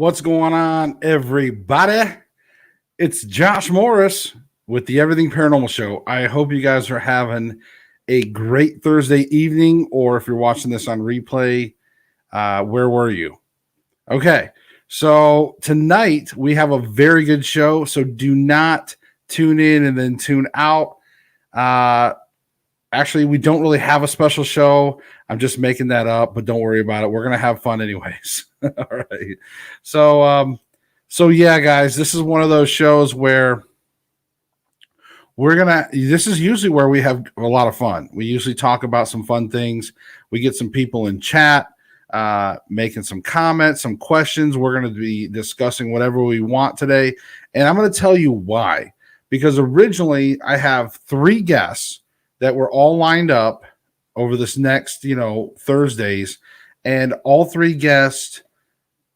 What's going on, everybody? It's Josh Morris with the Everything Paranormal Show. I hope you guys are having a great Thursday evening, or if you're watching this on replay, where were you? Okay, so tonight we have a very good show, so do not tune in and then tune out. Actually, we don't really have a special show. I'm just making that up, but don't worry about it. We're going to have fun anyways. All right. So yeah, guys, this is one of those shows where this is usually where we have a lot of fun. We usually talk about some fun things. We get some people in chat, making some comments, some questions. We're going to be discussing whatever we want today. And I'm going to tell you why. Because originally I have 3 guests that were all lined up over this next, Thursdays. And all 3 guests,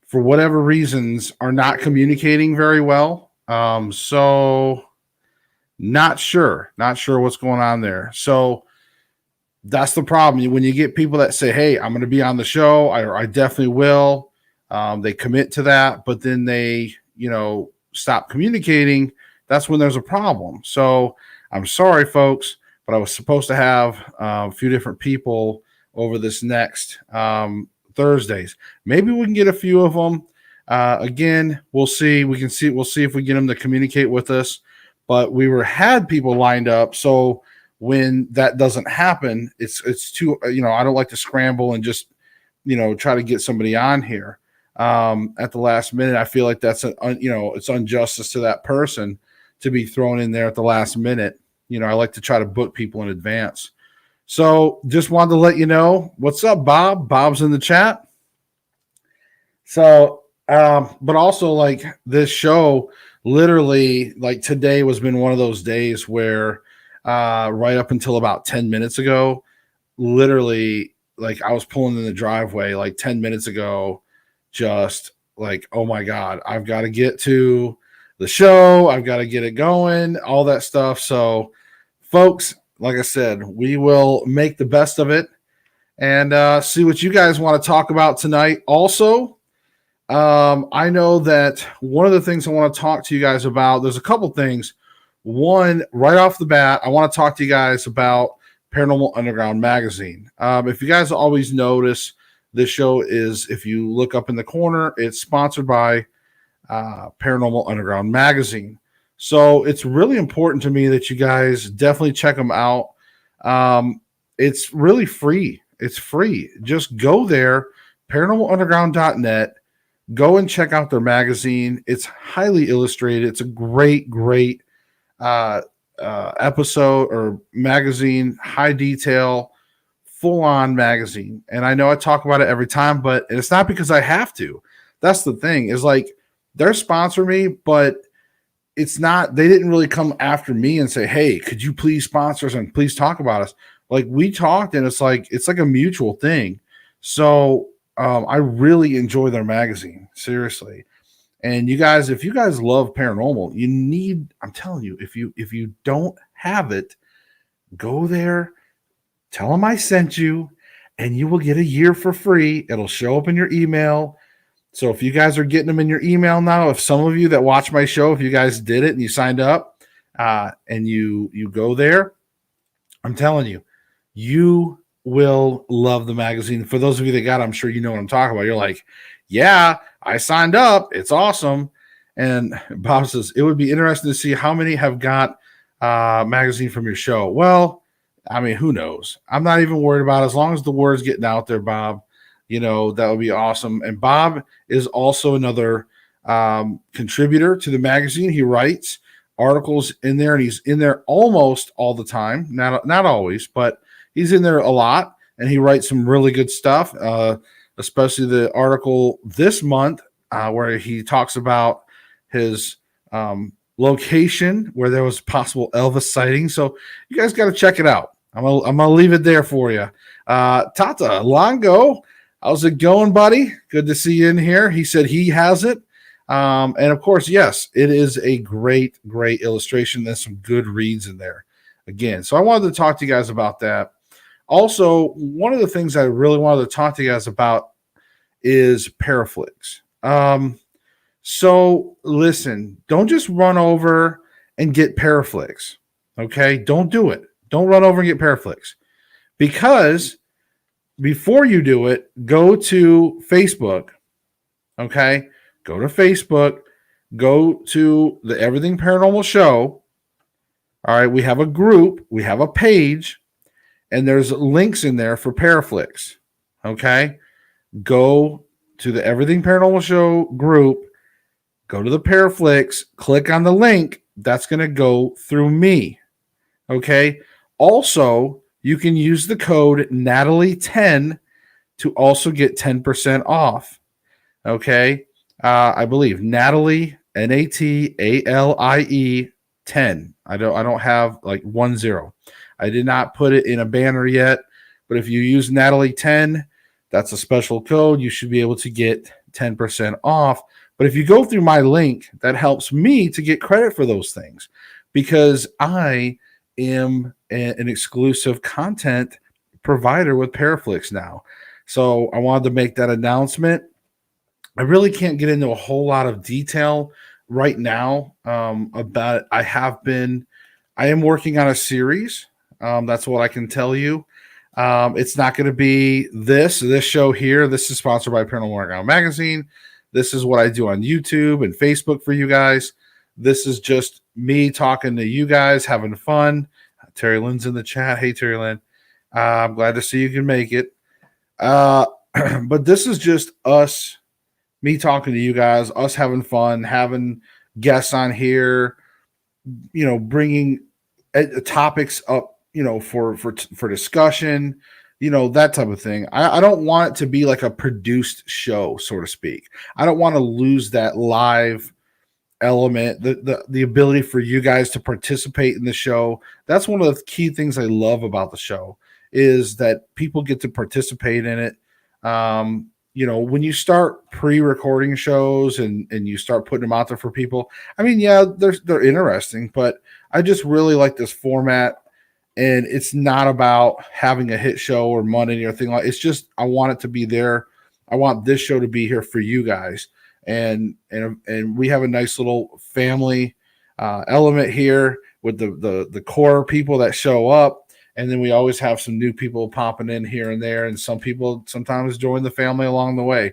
for whatever reasons, are not communicating very well. So not sure what's going on there. So that's the problem. When you get people that say, hey, I'm going to be on the show, I definitely will. They commit to that, but then they, stop communicating. That's when there's a problem. So I'm sorry, folks, but I was supposed to have a few different people over this next Thursdays. Maybe we can get a few of them. Again, we'll see. We'll see if we get them to communicate with us. But had people lined up. So when that doesn't happen, it's too, I don't like to scramble and just, try to get somebody on here at the last minute. I feel like that's it's injustice to that person to be thrown in there at the last minute. I like to try to book people in advance. So just wanted to let you know. What's up, Bob? Bob's in the chat. So, but also like this show, literally like today was been one of those days where right up until about 10 minutes ago, literally like I was pulling in the driveway like 10 minutes ago, just like, oh my God, I've got to get to the show. I've got to get it going, all that stuff. So folks, like I said, we will make the best of it and see what you guys want to talk about tonight. Also, I know that one of the things I want to talk to you guys about, there's a couple things. One, right off the bat, I want to talk to you guys about Paranormal Underground magazine. If you guys always notice, this show is, if you look up in the corner, it's sponsored by Paranormal Underground magazine. So it's really important to me that you guys definitely check them out. It's really free. It's free. Just go there, paranormalunderground.net. Go and check out their magazine. It's highly illustrated. It's a great episode or magazine, high detail, full-on magazine. And I know I talk about it every time, but it's not because I have to. That's the thing, is like they're sponsoring me, but it's not, they didn't really come after me and say, hey, could you please sponsor us and please talk about us? Like we talked, and it's like a mutual thing. So I really enjoy their magazine, seriously. And you guys, if you guys love paranormal, you need, I'm telling you, if you don't have it, go there, tell them I sent you, and you will get a year for free. It'll show up in your email. So if you guys are getting them in your email now, if some of you that watch my show, if you guys did it and you signed up and you go there, I'm telling you, you will love the magazine. For those of you that got it, I'm sure you know what I'm talking about. You're like, yeah, I signed up. It's awesome. And Bob says, it would be interesting to see how many have got magazine from your show. Well, I mean, who knows? I'm not even worried about it. As long as the word's getting out there, Bob, that would be awesome. And Bob is also another contributor to the magazine. He writes articles in there, and he's in there almost all the time. Not always, but he's in there a lot, and he writes some really good stuff, especially the article this month where he talks about his location where there was possible Elvis sighting. So you guys got to check it out. I'm gonna leave it there for you. Tata Longo, how's it going, buddy? Good to see you in here. He said he has it. And of course, yes, it is a great illustration. There's some good reads in there again. So I wanted to talk to you guys about that. Also, one of the things I really wanted to talk to you guys about is Paraflix. So listen, don't just run over and get Paraflix. Okay, don't do it. Don't run over and get Paraflix, because before you do it, go to Facebook. Okay, go to Facebook, go to the Everything Paranormal Show. All right, we have a group, we have a page, and there's links in there for Paraflix. Okay, go to the Everything Paranormal Show group, go to the Paraflix, click on the link. That's going to go through me. Okay. Also, you can use the code Natalie10 to also get 10% off. Okay. I believe Natalie, Natalie 10. I don't have like 10. I did not put it in a banner yet, but if you use Natalie 10, that's a special code. You should be able to get 10% off. But if you go through my link, that helps me to get credit for those things, because I am an exclusive content provider with Paraflix now. So I wanted to make that announcement. I really can't get into a whole lot of detail right now about it. I am working on a series. That's what I can tell you. It's not going to be this show here. This is sponsored by Paranormal Workout Magazine. This is what I do on YouTube and Facebook for you guys. This is just me talking to you guys, having fun. Terry Lynn's in the chat. Hey, Terry Lynn. I'm glad to see you can make it. But this is just us, me talking to you guys, us having fun, having guests on here, bringing topics up, for discussion, that type of thing. I don't want it to be like a produced show, so to speak. I don't want to lose that live element, the ability for you guys to participate in the show. That's one of the key things I love about the show, is that people get to participate in it. When you start pre-recording shows and you start putting them out there for people, I mean, yeah, they're interesting, but I just really like this format. And it's not about having a hit show or money or anything like. It's just, I want it to be there. I want this show to be here for you guys, and we have a nice little family element here with the core people that show up, and then we always have some new people popping in here and there, and some people sometimes join the family along the way.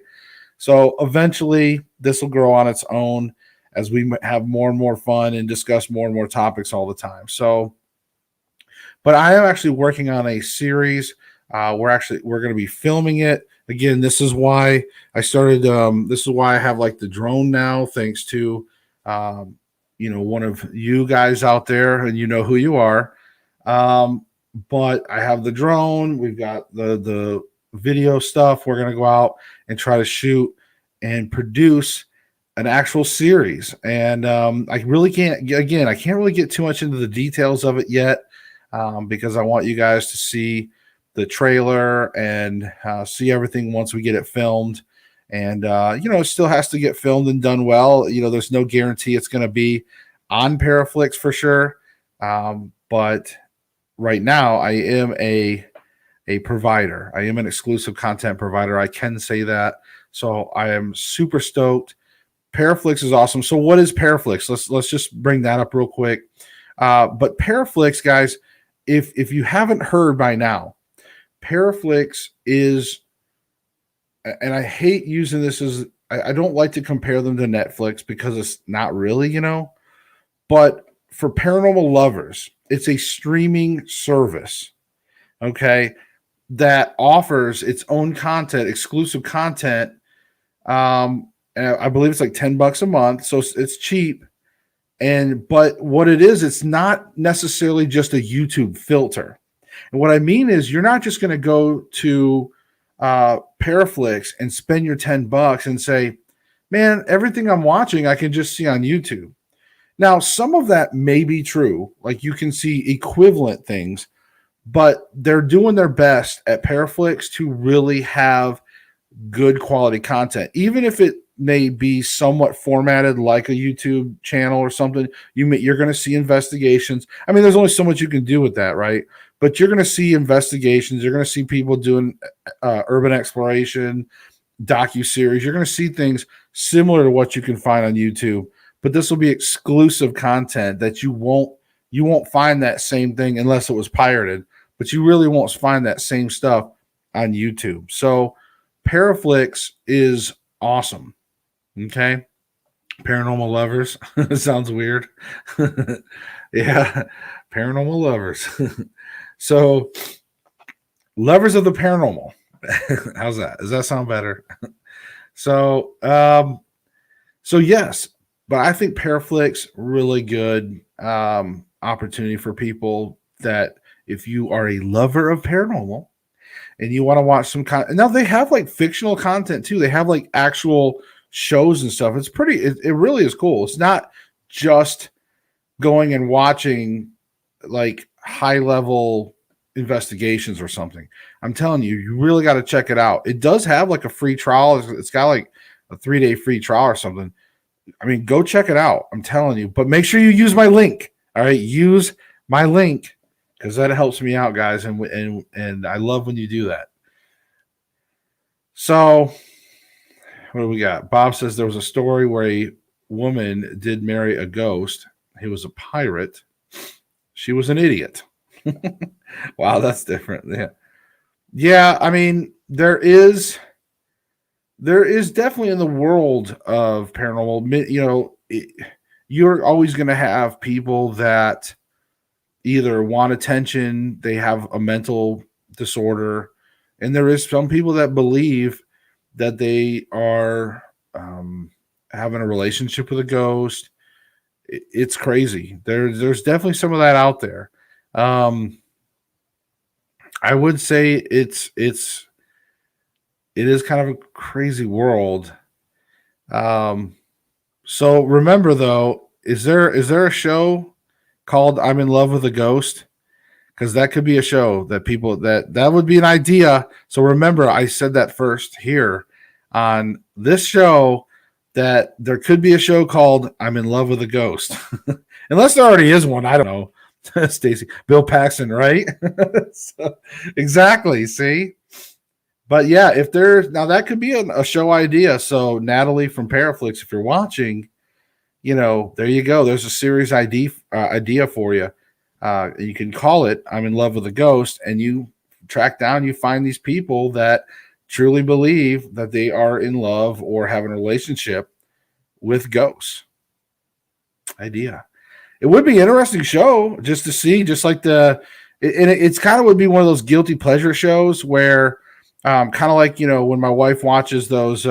So eventually, this will grow on its own as we have more and more fun and discuss more and more topics all the time. So. But I am actually working on a series. We're going to be filming it. Again, this is why I started. This is why I have like the drone now, thanks to one of you guys out there, and you know who you are. But I have the drone. We've got the video stuff. We're going to go out and try to shoot and produce an actual series. And I can't really get too much into the details of it yet. Because I want you guys to see the trailer and see everything once we get it filmed. And, it still has to get filmed and done well. There's no guarantee it's going to be on Paraflix for sure. But right now I am a provider. I am an exclusive content provider. I can say that. So I am super stoked. Paraflix is awesome. So what is Paraflix? Let's just bring that up real quick. But Paraflix, guys, if you haven't heard by now, Paraflix is, and I hate using this as, I don't like to compare them to Netflix because it's not really, but for paranormal lovers, it's a streaming service, okay, that offers its own content, exclusive content. And I believe it's like $10 a month, so it's cheap. But what it is, it's not necessarily just a YouTube filter. And what I mean is, you're not just going to go to Paraflix and spend your $10 and say, man, everything I'm watching, I can just see on YouTube. Now, some of that may be true. Like, you can see equivalent things, but they're doing their best at Paraflix to really have good quality content, even if it may be somewhat formatted like a YouTube channel or something. You're going to see investigations. I mean, there's only so much you can do with that, right? But you're going to see investigations. You're going to see people doing urban exploration, docuseries. You're going to see things similar to what you can find on YouTube, but this will be exclusive content that you won't find that same thing unless it was pirated, but you really won't find that same stuff on YouTube. So Paraflix is awesome. Okay. Paranormal lovers. Sounds weird. Yeah. Paranormal lovers. So lovers of the paranormal. How's that? Does that sound better? So, so yes, but I think Paraflix really good opportunity for people that if you are a lover of paranormal and you want to watch some content. Now they have like fictional content too. They have like actual shows and stuff. It's pretty. It really is cool. It's not just going and watching like high level investigations or something. I'm telling you, you really got to check it out. It does have like a free trial. It's got like a 3-day free trial or something. I mean, go check it out. I'm telling you, but make sure you use my link. All right. Use my link because that helps me out, guys. And I love when you do that. So what do we got? Bob says there was a story where a woman did marry a ghost. He was a pirate. She was an idiot. Wow, that's different. Yeah. Yeah, I mean, there is definitely in the world of paranormal, you know, you're always going to have people that either want attention, they have a mental disorder, and there is some people that believe that they are having a relationship with a ghost. It's crazy. There's definitely some of that out there. I would say it is kind of a crazy world. So remember though, is there a show called I'm in Love with a Ghost? Because that could be a show that people that would be an idea. So remember, I said that first here on this show that there could be a show called I'm in Love with a Ghost. Unless there already is one. I don't know. Stacy, Bill Paxton, right? So, exactly. See, but yeah, if there's now that could be a show idea. So Natalie from Paraflix, if you're watching, you know, there you go. There's a series idea for you. You can call it I'm in Love with a Ghost, and you track down, you find these people that truly believe that they are in love or have a relationship with ghosts. Idea. It would be an interesting show just to see, just like it's kind of would be one of those guilty pleasure shows where kind of like, you know, when my wife watches those,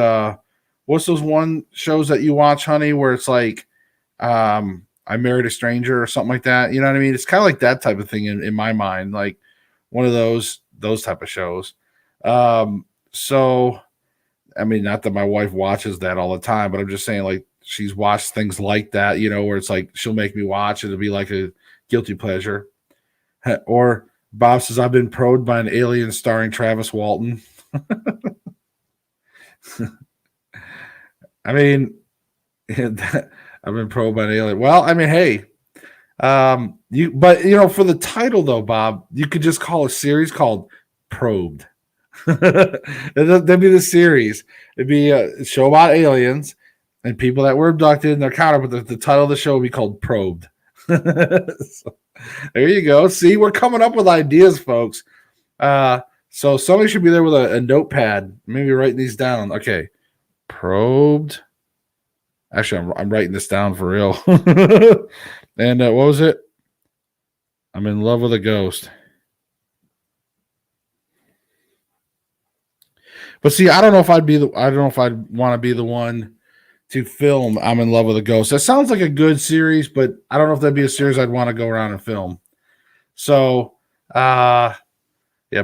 what's those one shows that you watch, honey, where it's like, I Married a Stranger or something like that. You know what I mean? It's kind of like that type of thing in my mind, like one of those type of shows. So, I mean, not that my wife watches that all the time, but I'm just saying like, she's watched things like that, you know, where it's like she'll make me watch. It'll be like a guilty pleasure. Or Bob says, I've been probed by an alien starring Travis Walton. I mean, I've been probed by an alien. Well, I mean, hey, but you know, for the title though, Bob, you could just call a series called Probed. That'd be the series. It'd be a show about aliens and people that were abducted and they're counted, but the title of the show would be called Probed. So, there you go. See, we're coming up with ideas, folks. So somebody should be there with a notepad, maybe writing these down. Okay. Probed. Actually, I'm writing this down for real. And what was it? I'm in Love with a Ghost. But see, I don't know if I'd want to be the one to film I'm in Love with a Ghost. That sounds like a good series, but I don't know if that'd be a series I'd want to go around and film. So, yeah,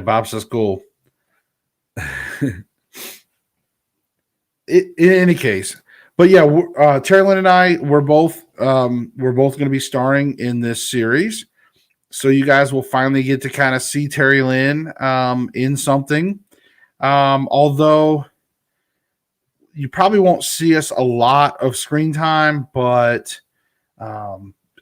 Bob says cool. In any case, but yeah, Terry Lynn and I, we're both going to be starring in this series. So you guys will finally get to kind of see Terry Lynn in something. Although you probably won't see us a lot of screen time, but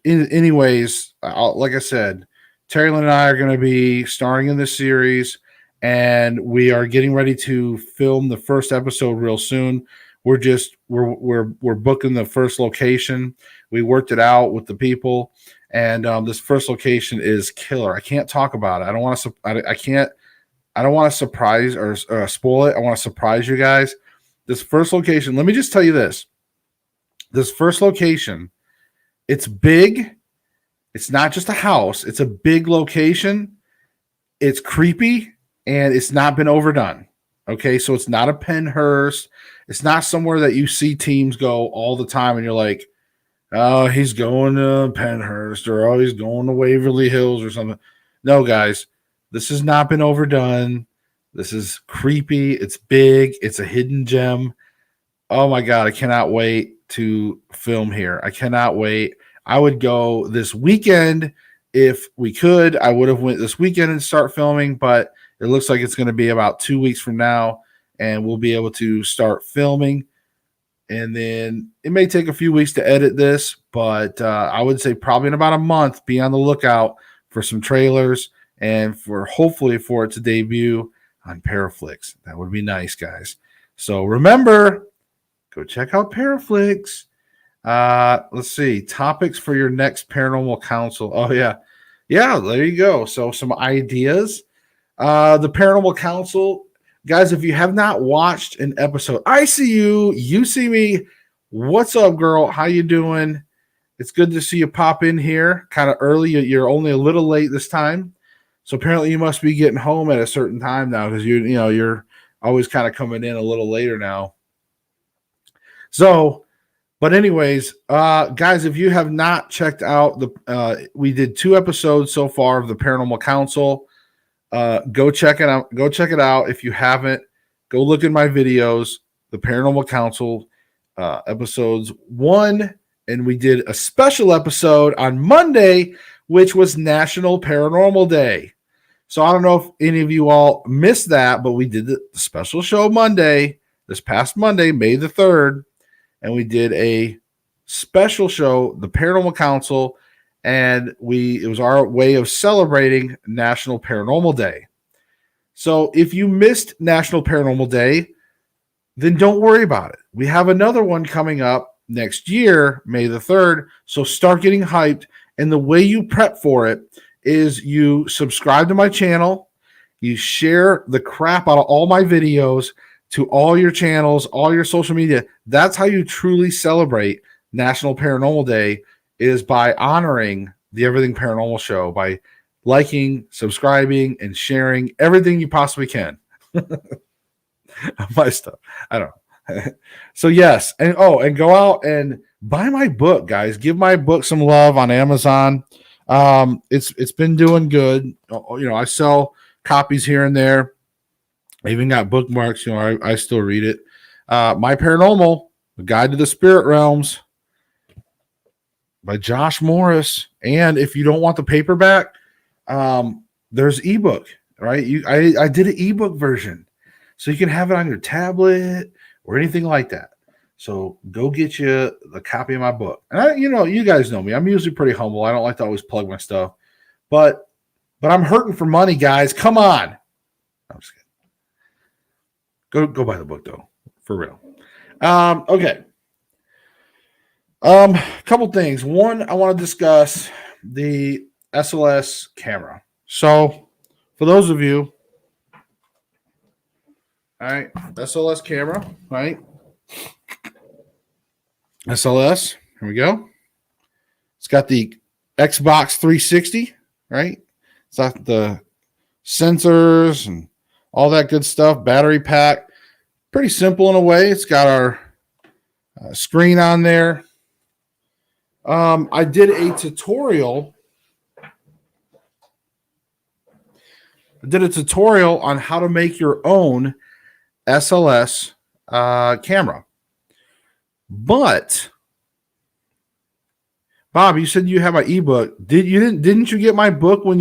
anyways, like I said, Terry Lynn and I are going to be starring in this series, and we are getting ready to film the first episode real soon. we're booking the first location. We worked it out with the people, and this first location is killer. I can't talk about it. I don't want to. I don't want to surprise or spoil it. I want to surprise you guys. This first location. Let me just tell you this. This first location, it's big. It's not just a house. It's a big location. It's creepy, and it's not been overdone. Okay, so it's not a Pennhurst. It's not somewhere that you see teams go all the time, and you're like, oh, he's going to Pennhurst, or oh, he's going to Waverly Hills or something. No, guys, this has not been overdone. This is creepy. It's big. It's a hidden gem. Oh my God, I cannot wait to film here. I cannot wait. I would go this weekend if we could. I would have went this weekend and start filming, but it looks like it's going to be about 2 weeks from now, and we'll be able to start filming. And then it may take a few weeks to edit this, but I would say probably in about a month, be on the lookout for some trailers and for hopefully for it to debut on Paraflix. That would be nice, guys. So remember, go check out Paraflix. Let's see. Topics for your next paranormal council. Oh, yeah. Yeah, there you go. So some ideas. The Paranormal Council. Guys, if you have not watched an episode, I see you. You see me. What's up, girl? How you doing? It's good to see you pop in here kind of early. You're only a little late this time. So apparently you must be getting home at a certain time now because you're always kind of coming in a little later now. So, but anyways, guys, if you have not checked out we did 2 episodes so far of the Paranormal Council. Go check it out. Go check it out. If you haven't, go look at my videos, the Paranormal Council, episodes 1. And we did a special episode on Monday, which was National Paranormal Day. So I don't know if any of you all missed that, but we did the special show Monday, this past Monday, May the 3rd. And we did a special show, the Paranormal Council, and it was our way of celebrating National Paranormal Day. So if you missed National Paranormal Day, then don't worry about it. We have another one coming up next year, May the 3rd. So start getting hyped. And the way you prep for it is you subscribe to my channel, you share the crap out of all my videos to all your channels, all your social media. That's how you truly celebrate National Paranormal Day, is by honoring the Everything Paranormal Show, by liking, subscribing, and sharing everything you possibly can. My stuff. I don't know. So yes, and go out and buy my book, guys. Give my book some love on Amazon. It's been doing good. I sell copies here and there. I even got bookmarks. I still read it. My Paranormal, The Guide to the Spirit Realms, by Josh Morris. And if you don't want the paperback, there's ebook, right? I did an ebook version, so you can have it on your tablet or anything like that. So go get you the copy of my book. And you guys know me. I'm usually pretty humble. I don't like to always plug my stuff, but I'm hurting for money, guys. Come on. I'm just kidding. Go buy the book though, for real. Okay. Couple things. One, I want to discuss the SLS camera. So for those of you, all right, SLS camera, right? SLS, here we go. It's got the Xbox 360, right? It's got the sensors and all that good stuff, battery pack. Pretty simple in a way. It's got our screen on there. I did a tutorial. On how to make your own SLS camera. But Bob, you said you have my ebook. Didn't you get my book didn't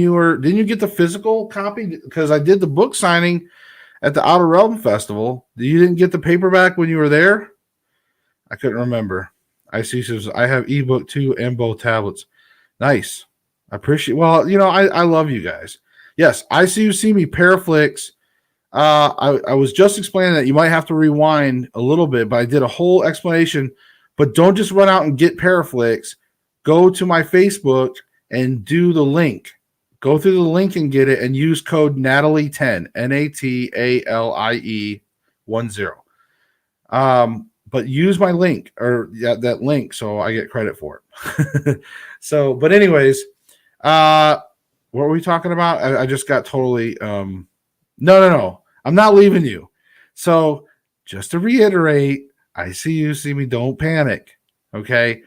you get the physical copy? Because I did the book signing at the Outer Realm Festival. You didn't get the paperback when you were there? I couldn't remember. I see. Says I have ebook too and both tablets. Nice. I appreciate. Well, I love you guys. Yes, I see you see me Paraflix. I was just explaining that you might have to rewind a little bit, but I did a whole explanation. But don't just run out and get Paraflix. Go to my Facebook and do the link. Go through the link and get it, and use code Natalie10, NATALIE 10. But use my link or that link so I get credit for it. So, but anyways, what were we talking about? I just got totally no. I'm not leaving you. So just to reiterate, I see you, see me, don't panic. Okay.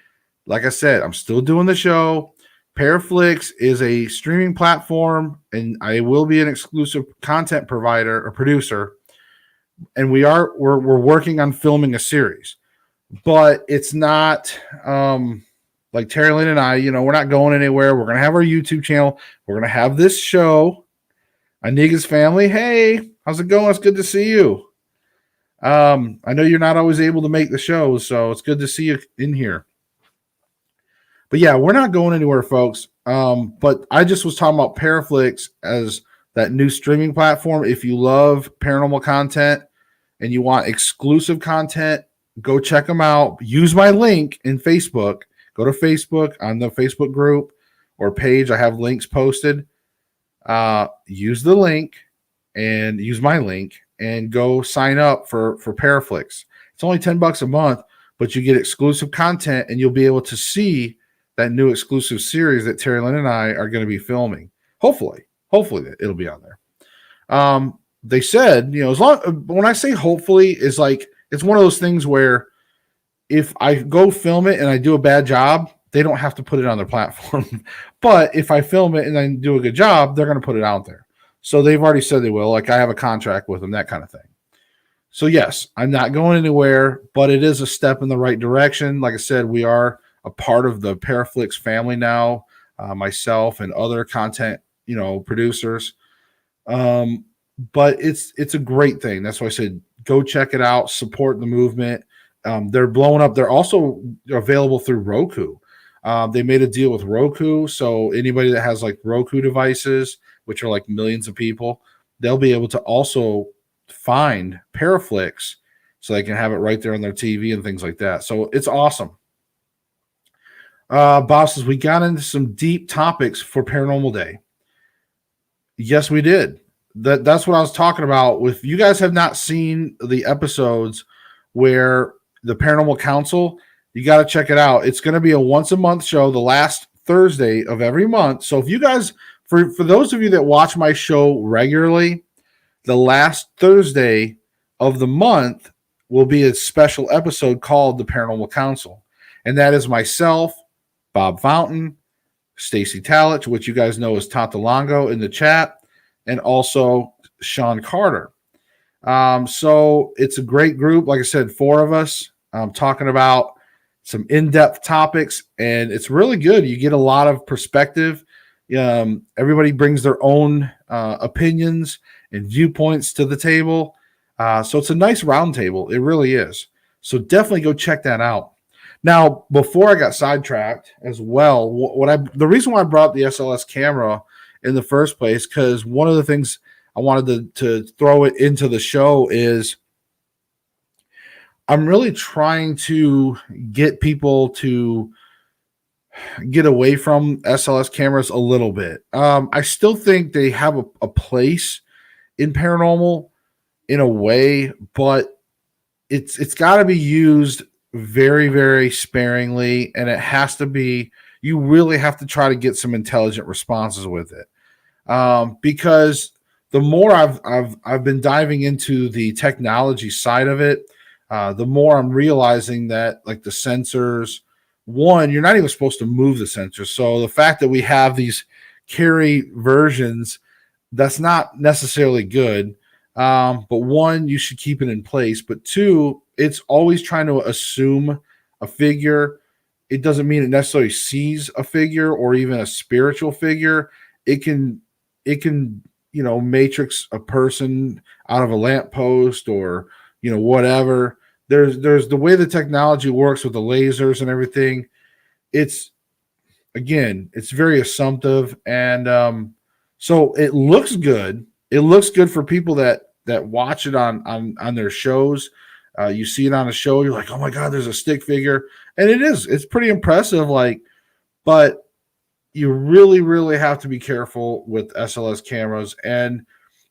Like I said, I'm still doing the show. Paraflix is a streaming platform, and I will be an exclusive content provider or producer. And we're working on filming a series, but it's not like Terry Lynn and I, we're not going anywhere. We're going to have our YouTube channel. We're going to have this show. Aniga's family. Hey, how's it going? It's good to see you. I know you're not always able to make the shows, so it's good to see you in here. But yeah, we're not going anywhere, folks. But I just was talking about Paraflix as that new streaming platform. If you love paranormal content and you want exclusive content, go check them out. Use my link in Facebook. Go to Facebook on the Facebook group or page. I have links posted. Use the link and use my link and go sign up for Paraflix. It's only $10 a month, but you get exclusive content and you'll be able to see that new exclusive series that Terry Lynn and I are going to be filming. Hopefully it'll be on there. They said, as long, when I say hopefully, is like, it's one of those things where if I go film it and I do a bad job, they don't have to put it on their platform. But if I film it and I do a good job, they're going to put it out there. So they've already said they will. Like, I have a contract with them, that kind of thing. So yes, I'm not going anywhere, but it is a step in the right direction. Like I said, we are a part of the Paraflix family now, myself and other content, producers. But it's a great thing. That's why I said, go check it out, support the movement. They're blowing up. They're also available through Roku. They made a deal with Roku. So anybody that has like Roku devices, which are like millions of people, they'll be able to also find Paraflix so they can have it right there on their TV and things like that. So it's awesome. Bob says, we got into some deep topics for Paranormal Day. Yes, we did. That's what I was talking about. If you guys have not seen the episodes where the Paranormal Council, you got to check it out. It's going to be a once a month show, the last Thursday of every month. So if you guys, for those of you that watch my show regularly, the last Thursday of the month will be a special episode called the Paranormal Council. And that is myself, Bob Fountain, Stacy Talich, which you guys know as Tata Longo in the chat, and also Sean Carter. So it's a great group. Like I said, 4 of us talking about some in-depth topics, and it's really good. You get a lot of perspective. Everybody brings their own opinions and viewpoints to the table. So it's a nice round table. It really is. So definitely go check that out. Now, before I got sidetracked as well, the reason why I brought the Sls Camera in the first place, because one of the things I wanted to throw it into the show is I'm really trying to get people to get away from SLS cameras a little bit. I still think they have a place in paranormal in a way, but it's got to be used very, very sparingly, and it has to be, you really have to try to get some intelligent responses with it. Because the more I've been diving into the technology side of it, the more I'm realizing that, like, the sensors, one, you're not even supposed to move the sensors. So the fact that we have these carry versions, that's not necessarily good. But one, you should keep it in place. But two, it's always trying to assume a figure. It doesn't mean it necessarily sees a figure or even a spiritual figure. It can, matrix a person out of a lamppost or, whatever. There's the way the technology works with the lasers and everything. It's very assumptive. And so it looks good. It looks good for people that that watch it on their shows. You see it on a show, you're like, oh my god, there's a stick figure, and it's pretty impressive. Like, but you really have to be careful with SLS cameras, and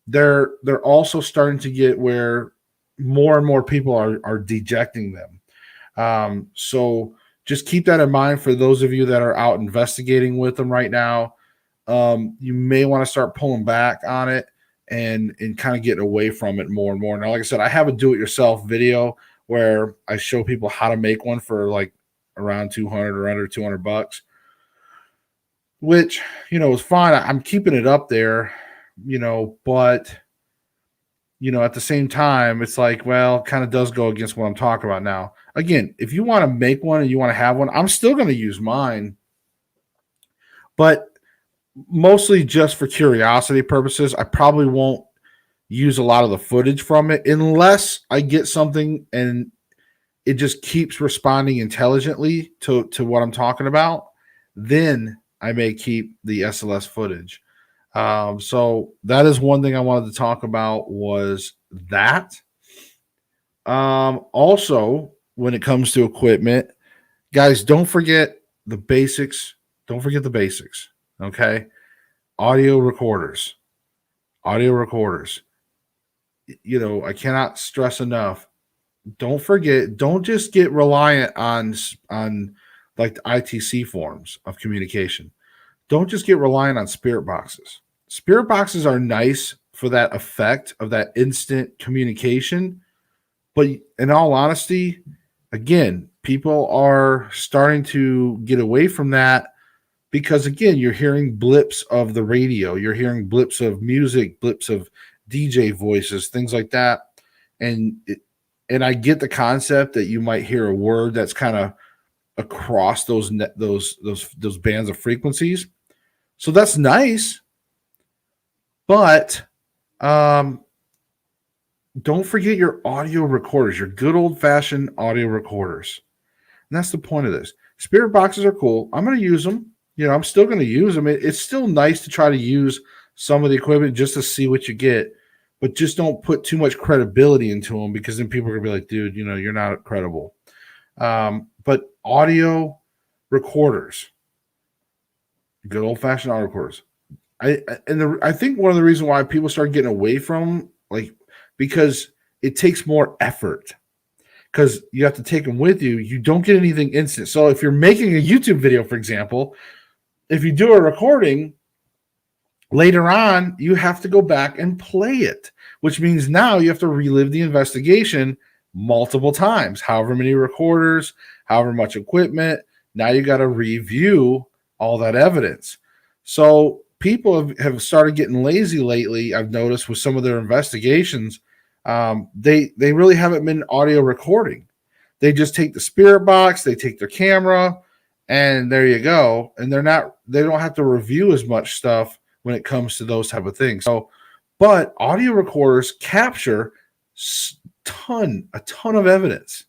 they're also starting to get where more and more people are dejecting them. So just keep that in mind for those of you that are out investigating with them right now. You may want to start pulling back on it and kind of getting away from it more and more. Now, like I said, I have a do-it-yourself video where I show people how to make one for like around 200 or under $200, which, is fine. I'm keeping it up there, but at the same time, it's like, well, kind of does go against what I'm talking about now. Again, if you want to make one and you want to have one, I'm still going to use mine, but mostly just for curiosity purposes. I probably won't use a lot of the footage from it unless I get something and it just keeps responding intelligently to what I'm talking about. Then I may keep the SLS footage. So that is one thing I wanted to talk about was that. Also, when it comes to equipment, guys, don't forget the basics. Don't forget the basics. Okay. Audio recorders. I cannot stress enough. Don't forget, don't just get reliant on like the ITC forms of communication. Don't just get reliant on spirit boxes. Spirit boxes are nice for that effect of that instant communication. But in all honesty, again, people are starting to get away from that because, again, you're hearing blips of the radio. You're hearing blips of music, blips of DJ voices, things like that. And I get the concept that you might hear a word that's kind of across those bands of frequencies. So that's nice. But don't forget your audio recorders, your good old-fashioned audio recorders. And that's the point of this. Spirit boxes are cool. I'm going to use them. I'm still going to use them. It's still nice to try to use some of the equipment just to see what you get. But just don't put too much credibility into them because then people are going to be like, dude, you're not credible. But audio recorders, good old-fashioned audio recorders. I think one of the reasons why people start getting away from because it takes more effort because you have to take them with you. You don't get anything instant. So if you're making a YouTube video, for example, if you do a recording later on, you have to go back and play it, which means now you have to relive the investigation multiple times, however many recorders, however much equipment. Now you got to review all that evidence. So people have started getting lazy lately. I've noticed with some of their investigations, they really haven't been audio recording. They just take the spirit box, they take their camera, and there you go. And they don't have to review as much stuff when it comes to those type of things. So, but audio recorders capture a ton of evidence.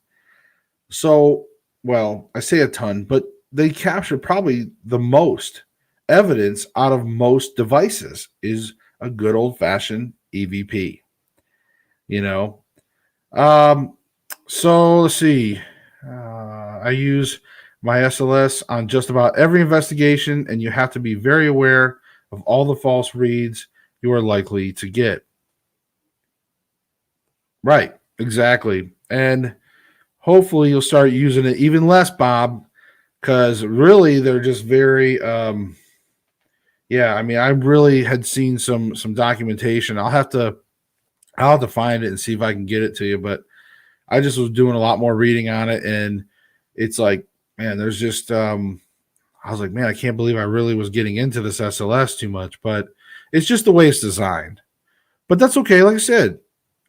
So, well, I say a ton, but they capture probably the most evidence out of most devices is a good old-fashioned EVP. So let's see. I use my SLS on just about every investigation, and you have to be very aware of all the false reads you are likely to get. Right, exactly. And hopefully you'll start using it even less, Bob, because really they're just very I really had seen some documentation. I'll have to find it and see if I can get it to you, but I just was doing a lot more reading on it, and it's like, man, there's just I was like, man, I can't believe I really was getting into this SLS too much, but it's just the way it's designed. But that's okay. Like I said,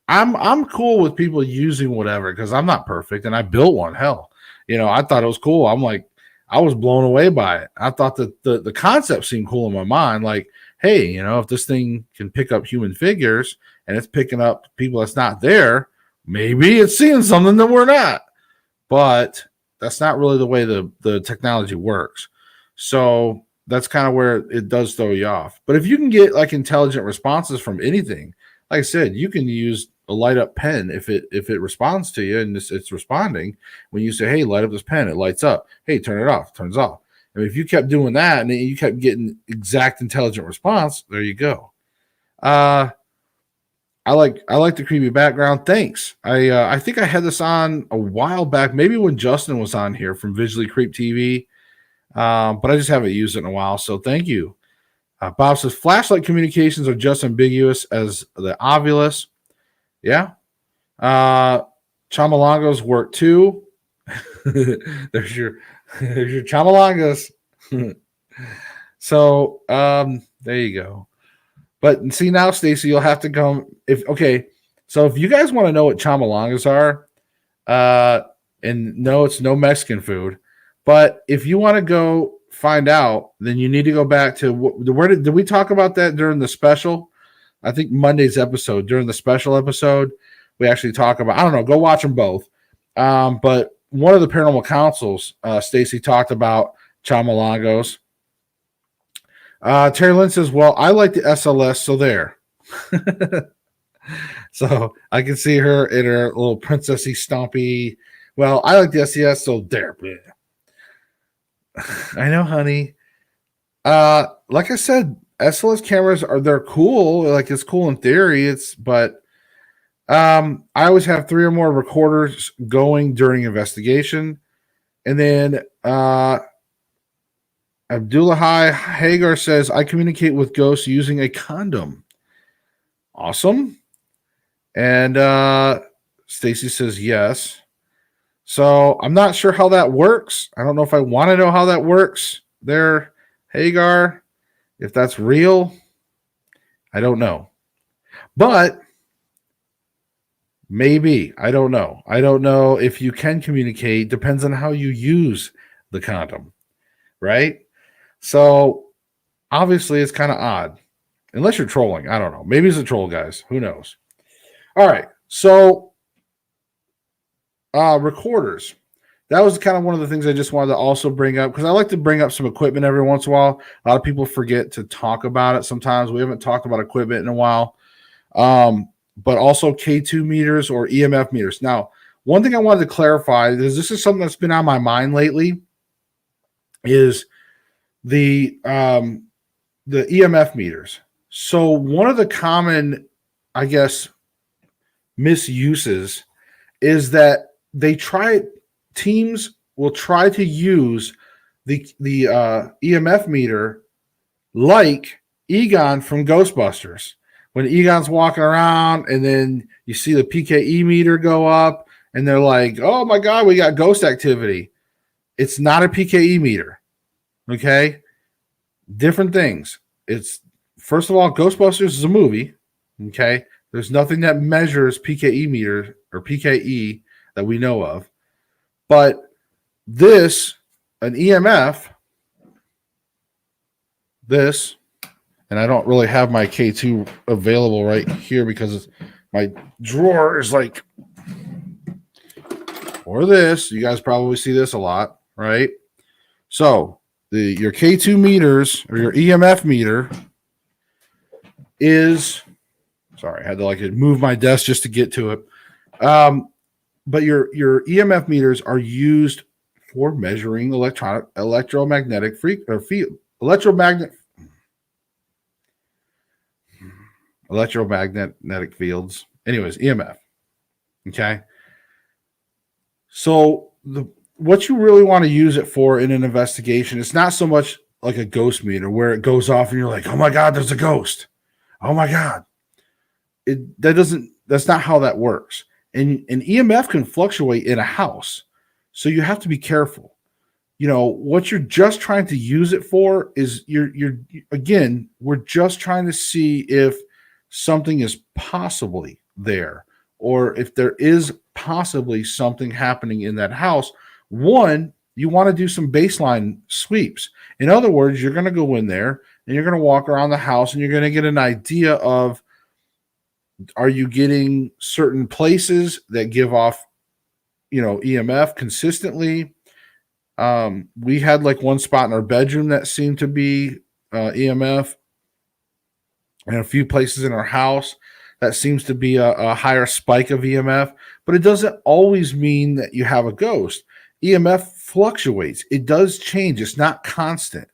I'm cool with people using whatever because I'm not perfect, and I built one. Hell, I thought it was cool. I'm like, I was blown away by it. I thought that the concept seemed cool in my mind. Like, hey, if this thing can pick up human figures and it's picking up people that's not there, maybe it's seeing something that we're not. But that's not really the way the technology works. So that's kind of where it does throw you off. But if you can get like intelligent responses from anything, like I said, you can use a light up pen if it responds to you and it's responding. When you say, "Hey, light up this pen," it lights up. Hey, turn it off, it turns off. I mean, if you kept doing that and you kept getting exact intelligent response, there you go. I like the creepy background. Thanks. I think I had this on a while back, maybe when Justin was on here from Visually Creep TV, but I just haven't used it in a while. So thank you. Bob says flashlight communications are just ambiguous as the Ovilus. Yeah. Chamalongos work too. there's your Chamalongas. So there you go. But see now, Stacy, you'll have to come So if you guys want to know what chamalongas are, and no, it's no Mexican food, but if you want to go find out, then you need to go back to where did we talk about that during the special? I think Monday's episode. During the special episode, we actually talk about. I don't know. Go watch them both. But one of the paranormal councils, Stacy talked about chamalongos. Terry Lynn says, well, I like the SLS, so there. So I can see her in her little princessy stompy. Well, I like the SES, so there. I know, honey. Like I said, Sls cameras they're cool. Like it's cool in theory. But I always have 3 or more recorders going during investigation. And then Abdullahi Hagar says, I communicate with ghosts using a condom. Awesome. And Stacy says yes. So I'm not sure how that works. I don't know if I want to know how that works there, Hagar. If that's real, I don't know. But maybe. I don't know. I don't know if you can communicate. Depends on how you use the condom, right? So obviously it's kind of odd. Unless you're trolling. I don't know. Maybe it's a troll, guys. Who knows? All right. So recorders. That was kind of one of the things I just wanted to also bring up because I like to bring up some equipment every once in a while. A lot of people forget to talk about it sometimes. We haven't talked about equipment in a while. But also K2 meters or EMF meters. Now, one thing I wanted to clarify is this is something that's been on my mind lately is the EMF meters. So one of the common, I guess, misuses is that teams will try to use the EMF meter like Egon from Ghostbusters. When Egon's walking around and then you see the PKE meter go up and they're like, oh my God, we got ghost activity. It's not a PKE meter. Okay. Different things. It's first of all, Ghostbusters is a movie. Okay. There's nothing that measures PKE meter or PKE that we know of. But an EMF, and I don't really have my K2 available right here because my drawer is like, or this. You guys probably see this a lot, right? So your K2 meters or your EMF meter is, sorry, I had to move my desk just to get to it. But your EMF meters are used for measuring electromagnetic fields. Anyways, EMF. Okay. So what you really want to use it for in an investigation, it's not so much like a ghost meter where it goes off and you're like, oh my God, there's a ghost. Oh my God. That's not how that works. And an EMF can fluctuate in a house. So you have to be careful. What you're just trying to use it for is we're just trying to see if something is possibly there or if there is possibly something happening in that house. One, you want to do some baseline sweeps. In other words, you're going to go in there and you're going to walk around the house and you're going to get an idea of, are you getting certain places that give off, EMF consistently? We had one spot in our bedroom that seemed to be EMF and a few places in our house. that seems to be a higher spike of EMF, but it doesn't always mean that you have a ghost. EMF fluctuates, it does change, it's not constant.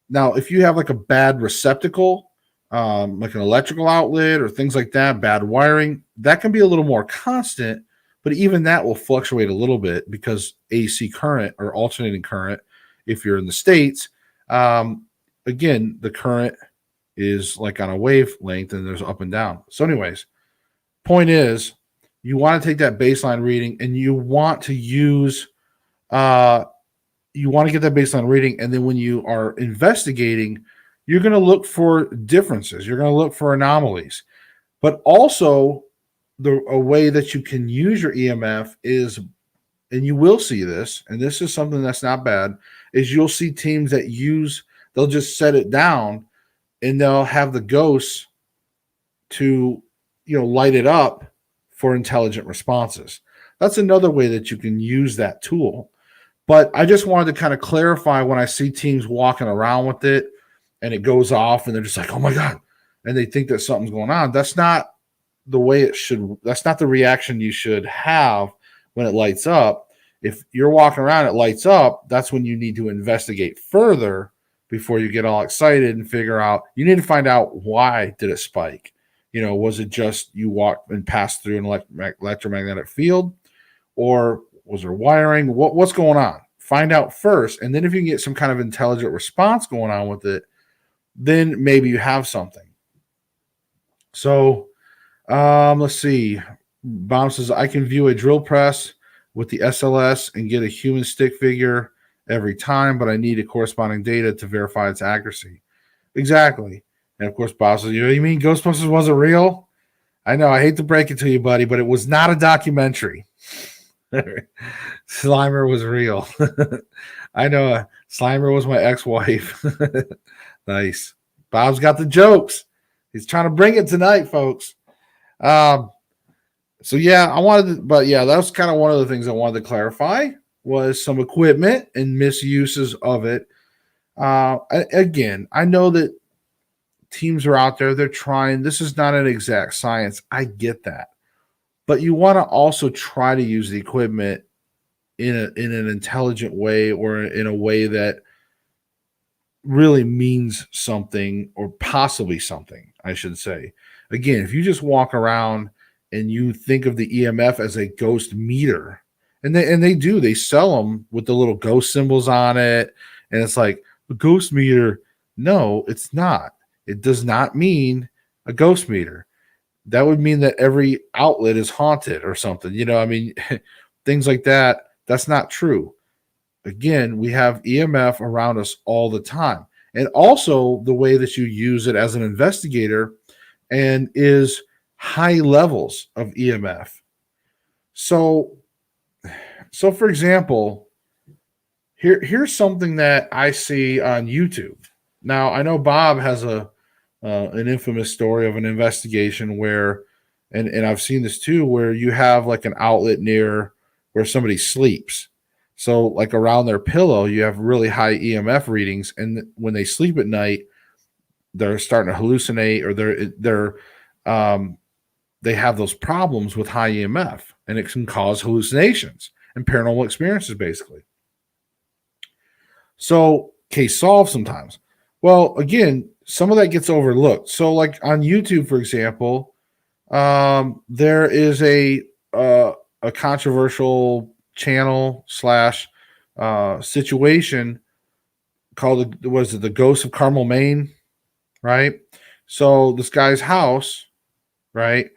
Now, if you have like a bad receptacle, like an electrical outlet or things like that, bad wiring, that can be a little more constant, but even that will fluctuate a little bit because AC current or alternating current, if you're in the States, again, the current is like on a wavelength and there's up and down. So, anyways, point is, you want to take that baseline reading and you want to use, you want to get that baseline reading. And then when you are investigating, you're going to look for differences. You're going to look for anomalies. But also, a way that you can use your EMF is, and you will see this, and this is something that's not bad, is you'll see teams that they'll just set it down and they'll have the ghosts to, light it up for intelligent responses. That's another way that you can use that tool. But I just wanted to kind of clarify when I see teams walking around with it and it goes off and they're just like, oh my God, and they think that something's going on. That's not the way it should. That's not the reaction you should have when it lights up. If you're walking around, it lights up, that's when you need to investigate further before you get all excited and figure out, you need to find out why did it spike? Was it just you walked and passed through an electromagnetic field, or was there wiring? What's going on? Find out first. And then if you can get some kind of intelligent response going on with it, then maybe you have something. So let's see. Bomb says, I can view a drill press with the SLS and get a human stick figure every time, but I need a corresponding data to verify its accuracy. Exactly. And of course, Bob says, you mean Ghostbusters wasn't real? I know, I hate to break it to you, buddy, but it was not a documentary. Slimer was real. I know, Slimer was my ex-wife. Nice. Bob's got the jokes. He's trying to bring it tonight, folks. So yeah, that was kind of one of the things I wanted to clarify was some equipment and misuses of it. Again, I know that teams are out there, they're trying. This is not an exact science. I get that. But you want to also try to use the equipment in an intelligent way, or in a way that really means something, or possibly something, I should say. Again, if you just walk around and you think of the EMF as a ghost meter, and they sell them with the little ghost symbols on it, and it's like a ghost meter. No, it's not. It does not mean a ghost meter. That would mean that every outlet is haunted or something. Things like that. That's not true. Again, we have EMF around us all the time. And also the way that you use it as an investigator and is high levels of EMF. So for example, here's something that I see on YouTube. Now, I know Bob has an infamous story of an investigation where, and I've seen this too, where you have like an outlet near where somebody sleeps. So like around their pillow, you have really high EMF readings. And when they sleep at night, they're starting to hallucinate, or they have those problems with high EMF, and it can cause hallucinations and paranormal experiences, basically. So case solved sometimes. Well, again, some of that gets overlooked. So like on YouTube, for example, there is a controversial channel / situation called, the Ghost of Carmel, Maine, right? So this guy's house, right?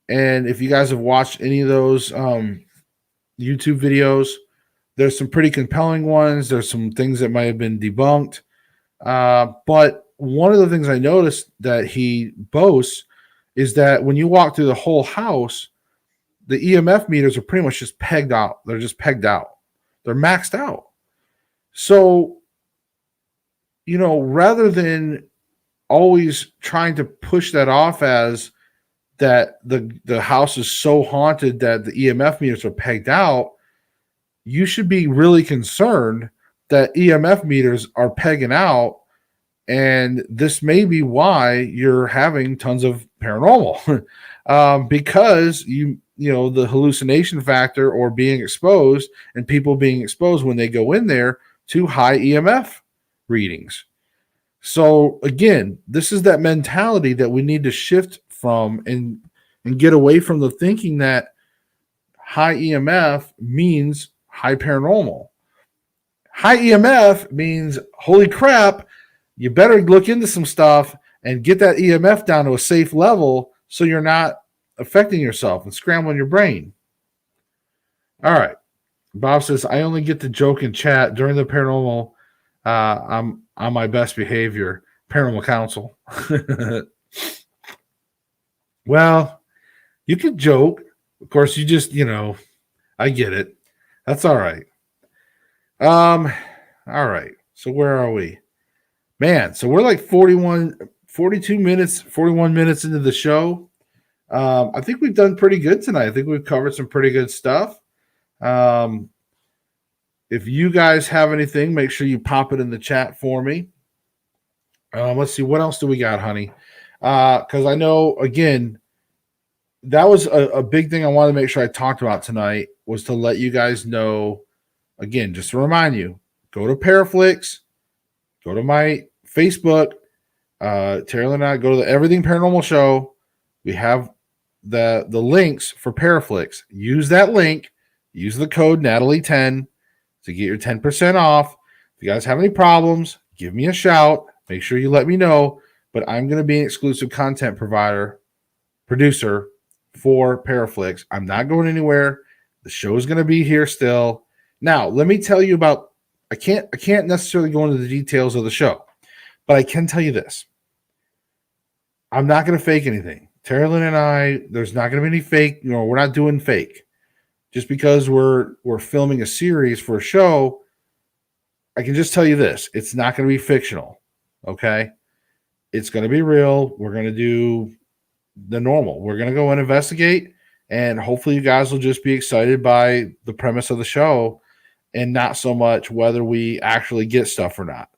And if you guys have watched any of those YouTube videos, there's some pretty compelling ones. There's some things that might have been debunked. But one of the things I noticed that he boasts is that when you walk through the whole house, the EMF meters are pretty much just pegged out. They're just pegged out. They're maxed out. So, rather than always trying to push that off as that the house is so haunted that the EMF meters are pegged out, you should be really concerned that EMF meters are pegging out And this may be why you're having tons of paranormal because the hallucination factor or being exposed and people being exposed when they go in there to high EMF readings. So again, this is that mentality that we need to shift from and get away from the thinking that high EMF means high paranormal. High EMF means, holy crap, you better look into some stuff and get that EMF down to a safe level so you're not affecting yourself and scrambling your brain. All right. Bob says, I only get to joke and chat during the paranormal. I'm on my best behavior. Paranormal counsel. Well, you could joke. Of course, you just, I get it. That's all right. All right. So where are we? Man, so we're like 42 minutes, 41 minutes into the show. I think we've done pretty good tonight. I think we've covered some pretty good stuff. If you guys have anything, make sure you pop it in the chat for me. Let's see. What else do we got, honey? Because I know, again, that was a big thing I wanted to make sure I talked about tonight was to let you guys know, again, just to remind you, go to Paraflix, go to my Facebook, Terry and I, go to the Everything Paranormal Show. We have the links for Paraflix. Use that link. Use the code Natalie10 to get your 10% off. If you guys have any problems, give me a shout. Make sure you let me know. But I'm going to be an exclusive content producer for Paraflix. I'm not going anywhere. The show is going to be here still. Now, let me tell you about, I can't necessarily go into the details of the show, but I can tell you this. I'm not going to fake anything. Terry Lynn and I, there's not going to be any fake, we're not doing fake. Just because we're filming a series for a show, I can just tell you this. It's not going to be fictional, okay? It's going to be real. We're going to do the normal. We're going to go and investigate, and hopefully you guys will just be excited by the premise of the show and not so much whether we actually get stuff or not.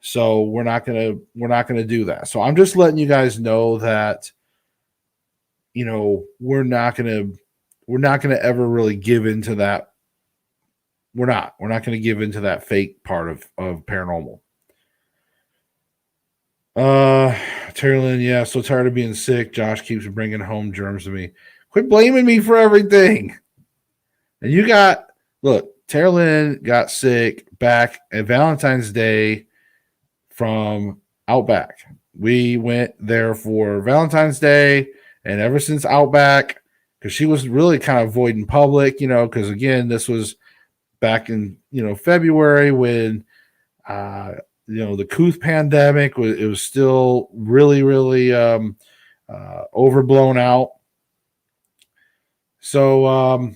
So we're not going to do that. So I'm just letting you guys know that, we're not going to ever really give into that. We're not going to give into that fake part of paranormal. Terry Lynn, yeah, so tired of being sick. Josh keeps bringing home germs to me. Quit blaming me for everything. And Terry Lynn got sick back at Valentine's Day from Outback. We went there for Valentine's Day, and ever since Outback, because she was really kind of avoiding public, because again, this was back in, February when, the Couth pandemic, it was still really, really overblown out. So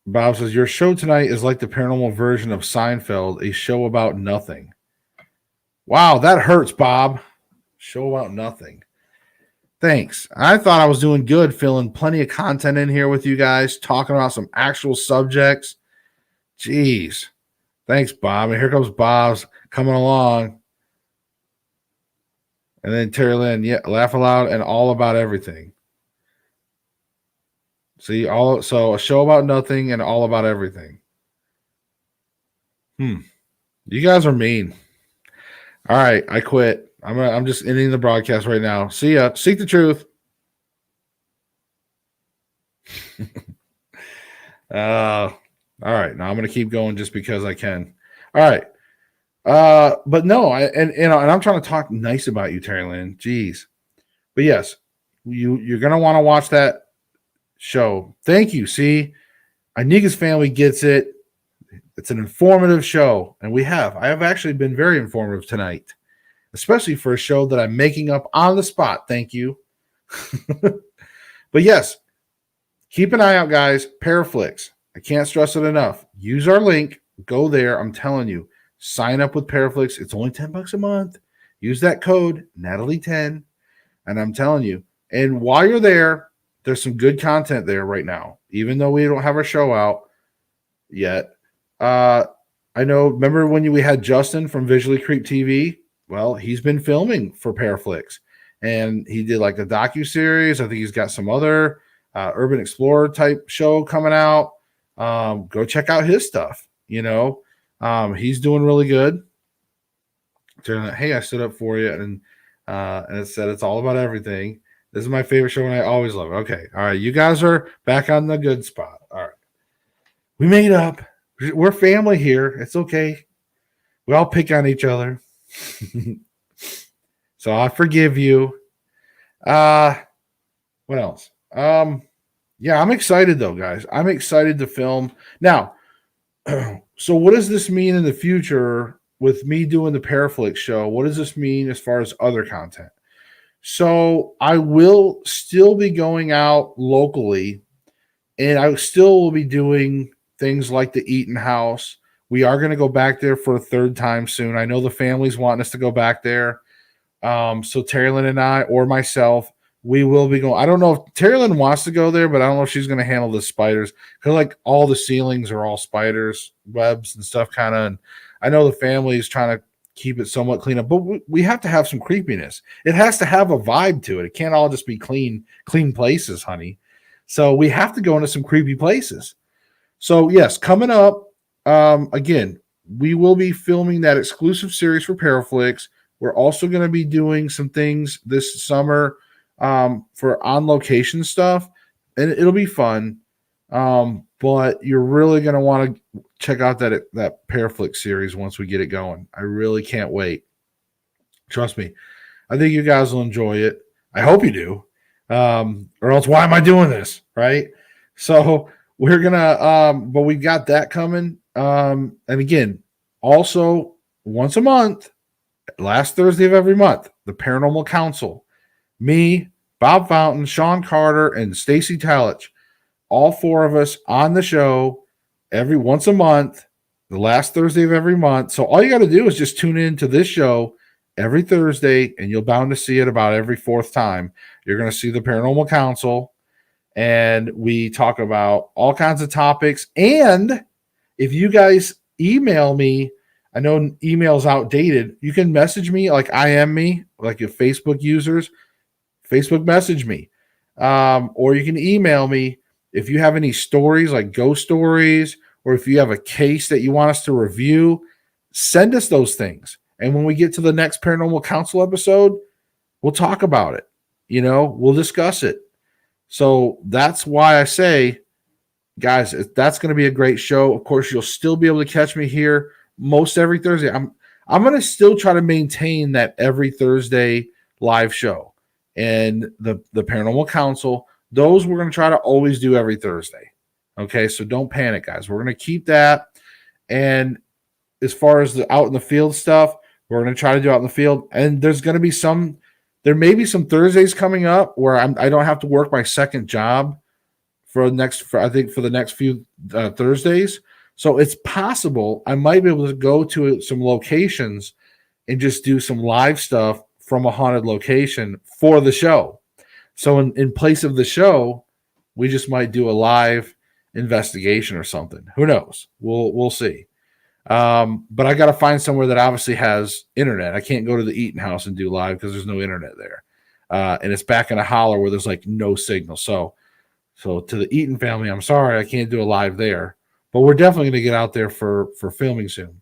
Bob says, your show tonight is like the paranormal version of Seinfeld, a show about nothing. Wow, that hurts, Bob. Show about nothing. Thanks. I thought I was doing good, filling plenty of content in here with you guys, talking about some actual subjects. Jeez. Thanks, Bob. And here comes Bob's coming along. And then Terry Lynn, yeah, laugh aloud and all about everything. See, so a show about nothing and all about everything. You guys are mean. All right, I quit. I'm just ending the broadcast right now. See ya. Seek the truth. All right, now I'm going to keep going just because I can. All right. But no, and I'm trying to talk nice about you, Terry Lynn. Jeez. But yes, you're going to want to watch that show. Thank you. See, Anika's family gets it. It's an informative show, and I have actually been very informative tonight, especially for a show that I'm making up on the spot. Thank you. But yes, keep an eye out, guys. Paraflix. I can't stress it enough. Use our link. Go there. I'm telling you. Sign up with Paraflix. It's only $10 a month. Use that code, Natalie10. And I'm telling you. And while you're there, there's some good content there right now. Even though we don't have our show out yet. I know, remember when we had Justin from Visually Creep TV? Well, he's been filming for Paraflix, and he did like a docu-series. I think he's got some other urban explorer type show coming out. Go check out his stuff. He's doing really good. Hey, I stood up for you, and it said it's all about everything. This is my favorite show, and I always love it. Okay, all right, you guys are back on the good spot. All right, we made up. We're family here. It's okay. We all pick on each other. So I forgive you. What else? Yeah, I'm excited though, guys. I'm excited to film. Now, so what does this mean in the future with me doing the Paraflix show? What does this mean as far as other content? So I will still be going out locally, and I still will be doing things like the Eaton House. We are going to go back there for a third time soon. I know the family's wanting us to go back there. So Terry-Lynn and I, or myself, we will be going. I don't know if Terry-Lynn wants to go there, but I don't know if she's going to handle the spiders, because like all the ceilings are all spiders, webs and stuff kind of. And I know the family is trying to keep it somewhat clean up, but we have to have some creepiness. It has to have a vibe to it. It can't all just be clean places, honey. So we have to go into some creepy places. So yes, coming up, again, we will be filming that exclusive series for Paraflix. We're also going to be doing some things this summer for on-location stuff, and it'll be fun. But you're really going to want to check out that Paraflix series once we get it going. I really can't wait. Trust me. I think you guys will enjoy it. I hope you do. Or else why am I doing this, right? So we're going to but we've got that coming. And again, also once a month, last Thursday of every month, the Paranormal Council, me, Bob Fountain, Sean Carter, and Stacy Talich, all four of us on the show every once a month, the last Thursday of every month. So all you got to do is just tune in to this show every Thursday, and you'll bound to see it about every fourth time. You're going to see the Paranormal Council, and we talk about all kinds of topics. And if you guys email me, I know email's outdated. You can message me like IM me, like your Facebook users, Facebook message me. Or you can email me if you have any stories like ghost stories, or if you have a case that you want us to review, send us those things. And when we get to the next Paranormal Council episode, we'll talk about it. We'll discuss it. So that's why I say, guys, that's going to be a great show. Of course, you'll still be able to catch me here most every Thursday. I'm going to still try to maintain that every Thursday live show. And the Paranormal Council, those we're going to try to always do every Thursday. Okay, so don't panic, guys. We're going to keep that. And as far as the out in the field stuff, we're going to try to do out in the field. And there may be some Thursdays coming up where I don't have to work my second job for the next few Thursdays. So it's possible I might be able to go to some locations and just do some live stuff from a haunted location for the show. So in place of the show, we just might do a live investigation or something. Who knows? We'll see. But I got to find somewhere that obviously has internet. I can't go to the Eaton House and do live because there's no internet there. And it's back in a holler where there's like no signal. So to the Eaton family, I'm sorry, I can't do a live there. But we're definitely going to get out there for filming soon.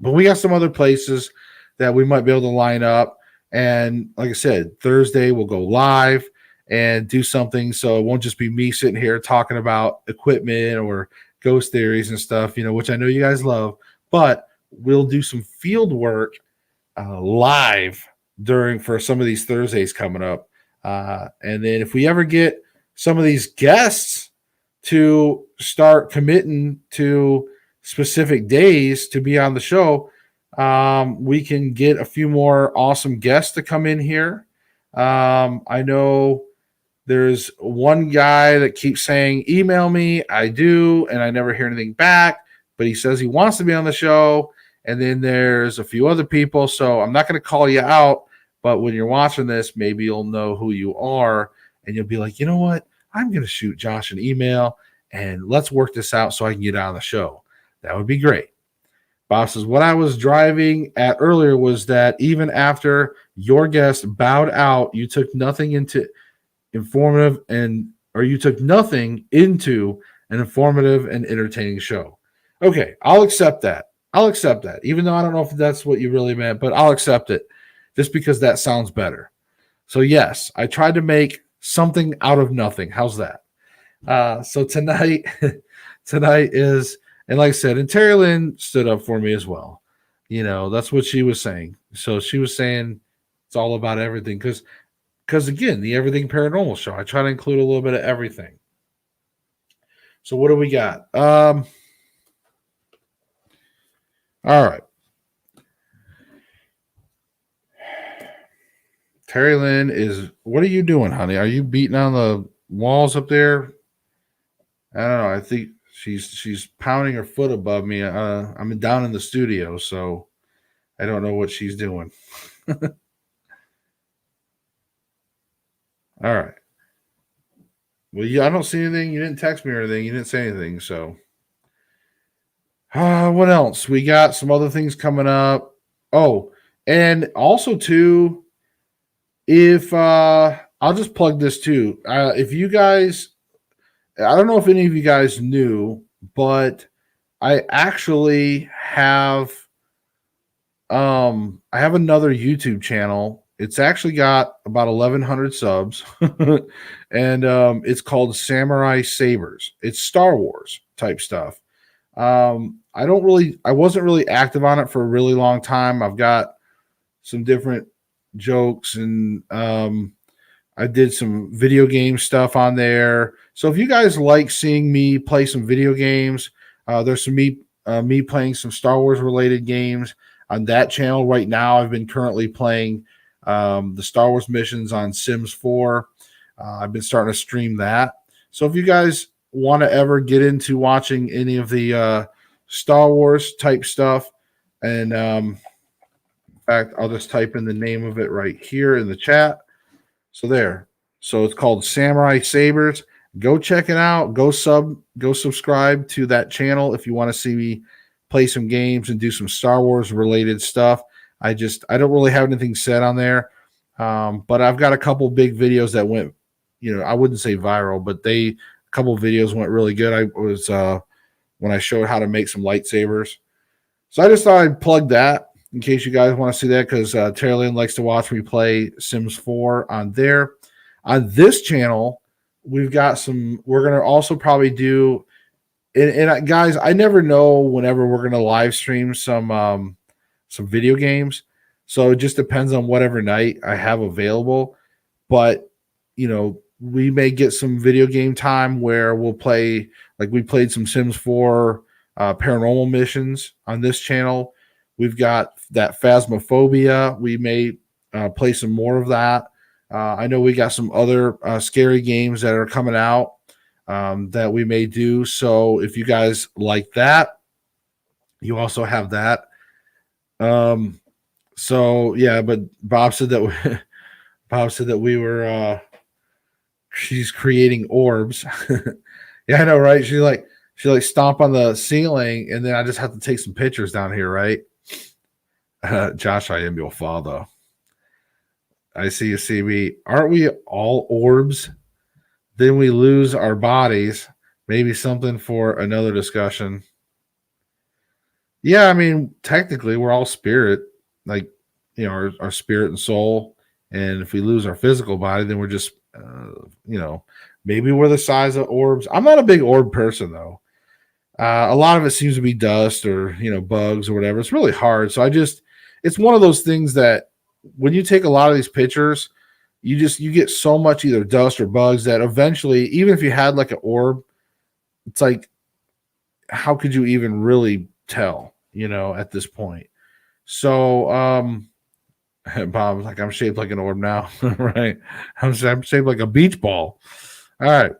But we got some other places that we might be able to line up. And like I said, Thursday we'll go live and do something. So it won't just be me sitting here talking about equipment or ghost theories and stuff, which I know you guys love. But we'll do some field work live for some of these Thursdays coming up. And then if we ever get some of these guests to start committing to specific days to be on the show, we can get a few more awesome guests to come in here. I know there's one guy that keeps saying, email me. I do, and I never hear anything back, but he says he wants to be on the show. And then there's a few other people. So I'm not going to call you out, but when you're watching this, maybe you'll know who you are, and you'll be like, you know what? I'm going to shoot Josh an email and let's work this out so I can get on the show. That would be great. Bob says, what I was driving at earlier was that even after your guest bowed out, you took nothing into informative or you took nothing into an informative and entertaining show. Okay, I'll accept that. Even though I don't know if that's what you really meant, but I'll accept it just because that sounds better. So yes, I tried to make something out of nothing. How's that? So tonight is, and like I said, and Terry Lynn stood up for me as well. That's what she was saying. So she was saying it's all about everything because again, the Everything Paranormal show, I try to include a little bit of everything. So what do we got? All right. Terry Lynn what are you doing, honey? Are you beating on the walls up there? I don't know. I think she's pounding her foot above me. I'm down in the studio, so I don't know what she's doing. All right. Well, I don't see anything. You didn't text me or anything. You didn't say anything. So, what else? We got some other things coming up. Oh, and also too, if I'll just plug this too. If you guys, I don't know if any of you guys knew, but I actually have I have another YouTube channel. It's actually got about 1,100 subs, and it's called Samurai Sabers. It's Star Wars type stuff. I wasn't really active on it for a really long time. I've got some different jokes, and I did some video game stuff on there. So if you guys like seeing me play some video games, there's some me playing some Star Wars related games on that channel right now. I've been currently playing the Star Wars missions on Sims 4. I've been starting to stream that. So if you guys want to ever get into watching any of the Star Wars type stuff, and in fact, I'll just type in the name of it right here in the chat. So there. So it's called Samurai Sabers. Go check it out. Go subscribe to that channel if you want to see me play some games and do some Star Wars related stuff. I don't really have anything set on there. But I've got a couple big videos that went, I wouldn't say viral, but a couple videos went really good. I was when I showed how to make some lightsabers. So I just thought I'd plug that in case you guys want to see that, because Terry Lynn likes to watch me play Sims 4 on there. On this channel, we're going to also probably do, and guys, I never know whenever we're going to live stream some video games. So it just depends on whatever night I have available. But, we may get some video game time where we'll play, like we played some Sims 4 paranormal missions on this channel. We've got that Phasmophobia. We may play some more of that. I know we got some other scary games that are coming out that we may do. So if you guys like that, you also have that. So yeah, but Bob said that we were she's creating orbs. Yeah, I know, right? She like stomp on the ceiling, and then I just have to take some pictures down here, right? Josh, I am your father. I see you see me. Aren't we all orbs? Then we lose our bodies. Maybe something for another discussion. Yeah, I mean, technically, we're all spirit, like, our spirit and soul. And if we lose our physical body, then we're just, maybe we're the size of orbs. I'm not a big orb person, though. A lot of it seems to be dust or, bugs or whatever. It's really hard. So it's one of those things that when you take a lot of these pictures, you get so much either dust or bugs that eventually, even if you had like an orb, it's like, how could you even really tell, at this point? So, Bob's like, I'm shaped like an orb now, right? I'm shaped like a beach ball. All right.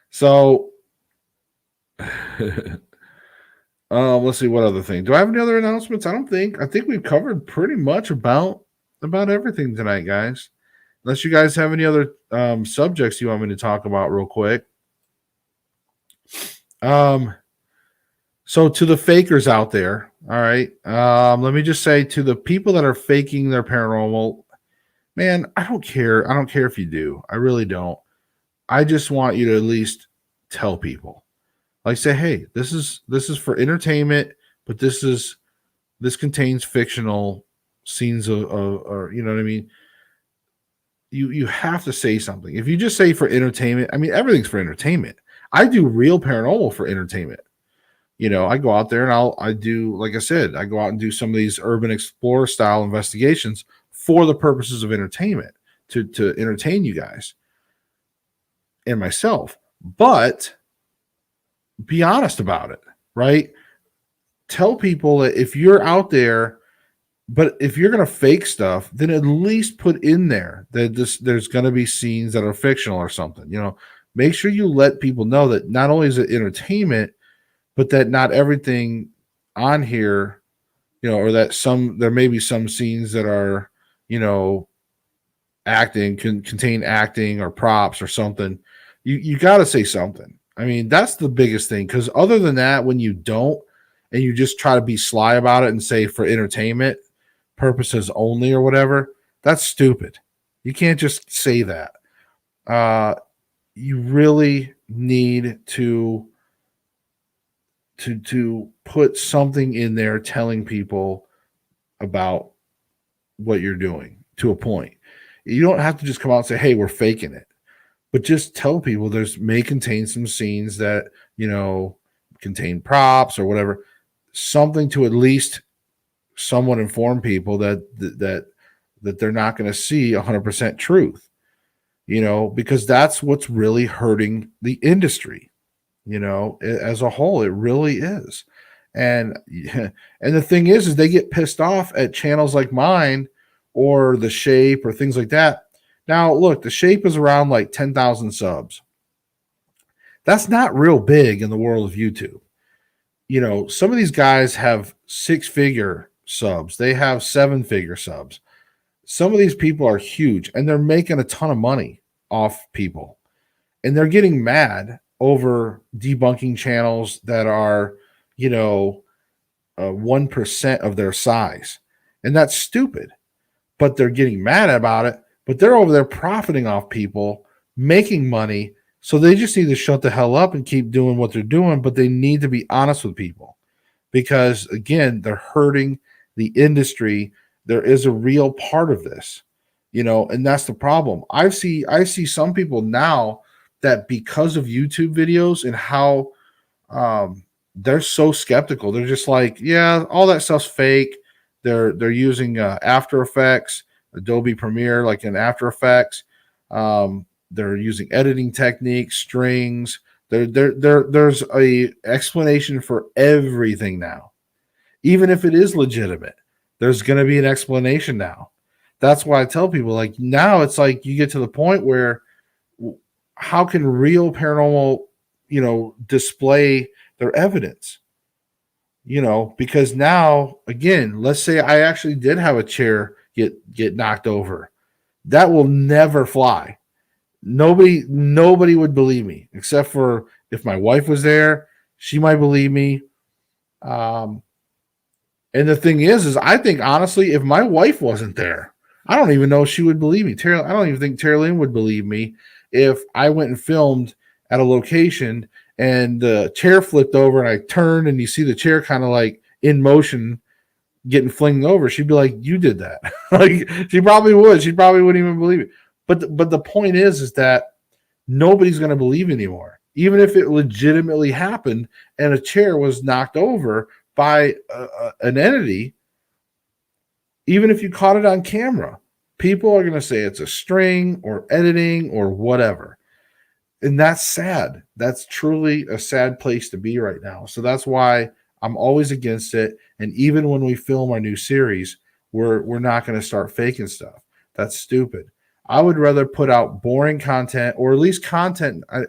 So, let's see what other thing. Do I have any other announcements? I don't think. I think we've covered pretty much about everything tonight, guys. Unless you guys have any other subjects you want me to talk about real quick. So to the fakers out there, all right. Let me just say to the people that are faking their paranormal, man, I don't care. I don't care if you do. I really don't. I just want you to at least tell people. Like say, hey, this is for entertainment, but this contains fictional scenes of or you know what I mean? You have to say something. If you just say for entertainment, I mean everything's for entertainment. I do real paranormal for entertainment. I go out there and I do, like I said, I go out and do some of these urban explorer style investigations for the purposes of entertainment to entertain you guys and myself. But be honest about it, right? Tell people that if you're out there, but if you're going to fake stuff, then at least put in there that there's going to be scenes that are fictional or something. Make sure you let people know that not only is it entertainment, but that not everything on here, or that there may be some scenes that are, acting can contain acting or props or something. You got to say something. I mean, that's the biggest thing. Because other than that, when you don't and you just try to be sly about it and say for entertainment purposes only or whatever, that's stupid. You can't just say that. You really need to put something in there telling people about what you're doing to a point. You don't have to just come out and say, hey, we're faking it. But just tell people may contain some scenes that, contain props or whatever. Something to at least somewhat inform people that they're not going to see 100% truth. Because that's what's really hurting the industry. As a whole, it really is. And the thing is they get pissed off at channels like mine or The Shape or things like that. Now, look, The Shape is around like 10,000 subs. That's not real big in the world of YouTube. Some of these guys have 6-figure subs. They have 7-figure subs. Some of these people are huge and they're making a ton of money off people. And they're getting mad over debunking channels that are, 1% of their size. And that's stupid. But they're getting mad about it. But they're over there profiting off people, making money. So they just need to shut the hell up and keep doing what they're doing. But they need to be honest with people. Because, again, they're hurting the industry. There is a real part of this, and that's the problem. I see some people now that because of YouTube videos and how they're so skeptical, they're just like, yeah, all that stuff's fake. They're using After Effects, Adobe Premiere, like in After Effects. They're using editing techniques, strings. There's a explanation for everything now, even if it is legitimate. There's going to be an explanation now. That's why I tell people, like, now it's like you get to the point where how can real paranormal, display their evidence? Because now, again, let's say I actually did have a chair get knocked over. That will never fly. Nobody would believe me, except for if my wife was there, she might believe me. And the thing is I think honestly, if my wife wasn't there, I don't even know if she would believe me. I don't even think Tara Lynn would believe me if I went and filmed at a location and the chair flipped over and I turned and you see the chair kind of like in motion getting flinged over. She'd be like, you did that. Like she probably would. She probably wouldn't even believe it. But the point is that nobody's going to believe anymore. Even if it legitimately happened and a chair was knocked over by an entity, even if you caught it on camera, people are going to say it's a string or editing or whatever. And that's sad. That's truly a sad place to be right now. So that's why I'm always against it. And even when we film our new series, we're not going to start faking stuff. That's stupid. I would rather put out boring content, or at least content. I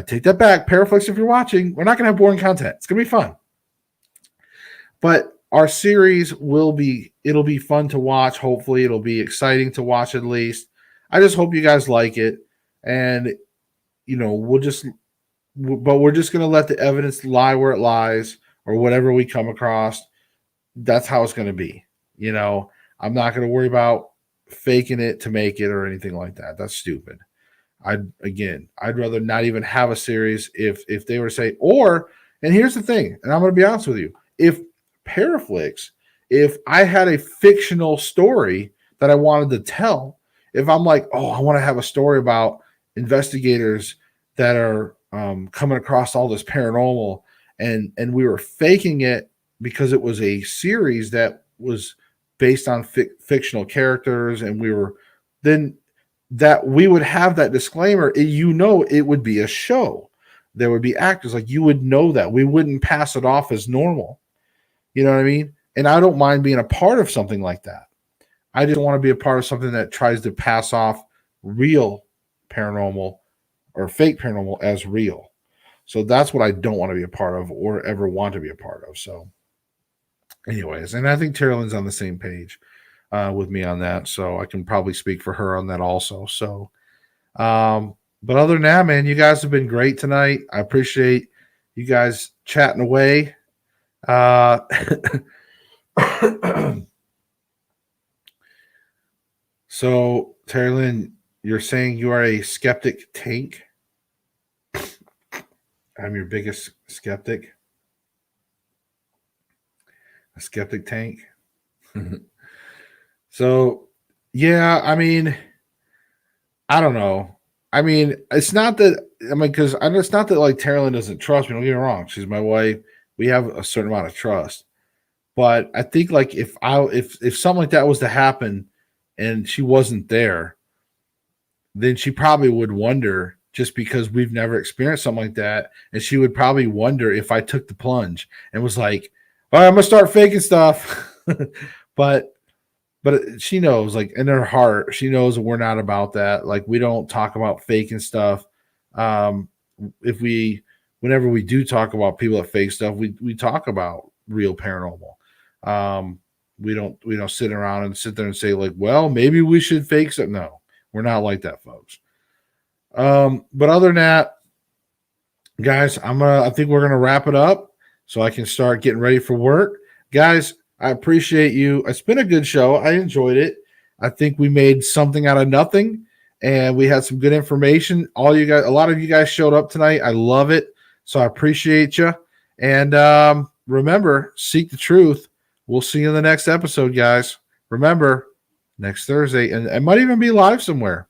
take that back. Paraflix, if you're watching, we're not going to have boring content. It's going to be fun. But our series it'll be fun to watch. Hopefully it'll be exciting to watch at least. I just hope you guys like it. And, we'll just but we're just going to let the evidence lie where it lies, or whatever we come across. That's how it's going to be. You know, I'm not going to worry about faking it to make it or anything like that. That's stupid. I'd rather not even have a series if they were to say, or, and here's the thing, and I'm going to be honest with you, if Paraflix, if I had a fictional story that I wanted to tell, if I'm like, oh, I want to have a story about investigators that are coming across all this paranormal, and we were faking it because it was a series that was based on fictional characters, and we were then that we would have that disclaimer, you know, it would be a show. There would be actors, like, you would know that. We wouldn't pass it off as normal. You know what I mean? And I don't mind being a part of something like that. I just want to be a part of something that tries to pass off real paranormal or fake paranormal as real. So that's what I don't want to be a part of or ever want to be a part of. So anyways, and I think Terry Lynn's on the same page with me on that. So I can probably speak for her on that also. So, but other than that, man, you guys have been great tonight. I appreciate you guys chatting away. So, Terry Lynn, you're saying you are a skeptic tank? I'm your biggest skeptic. A skeptic tank. So, yeah, I mean, I don't know. I mean, it's not that, I mean, because it's not that like Terry Lynn doesn't trust me. Don't get me wrong. She's my wife. We have a certain amount of trust. But I think like if something like that was to happen and she wasn't there, then she probably would wonder, just because we've never experienced something like that. And she would probably wonder if I took the plunge and was like, all right, I'm gonna start faking stuff. but she knows, like, in her heart, she knows that we're not about that. Like, we don't talk about faking stuff. Whenever we do talk about people that fake stuff, we talk about real paranormal. We don't sit around and sit there and say like, well, maybe we should fake something. No, we're not like that, folks. But other than that, guys, I think we're gonna wrap it up so I can start getting ready for work. Guys, I appreciate you. It's been a good show. I enjoyed it. I think we made something out of nothing, and we had some good information. All you guys, a lot of you guys showed up tonight. I love it. So I appreciate you. And remember, seek the truth. We'll see you in the next episode, guys. Remember, next Thursday, and it might even be live somewhere.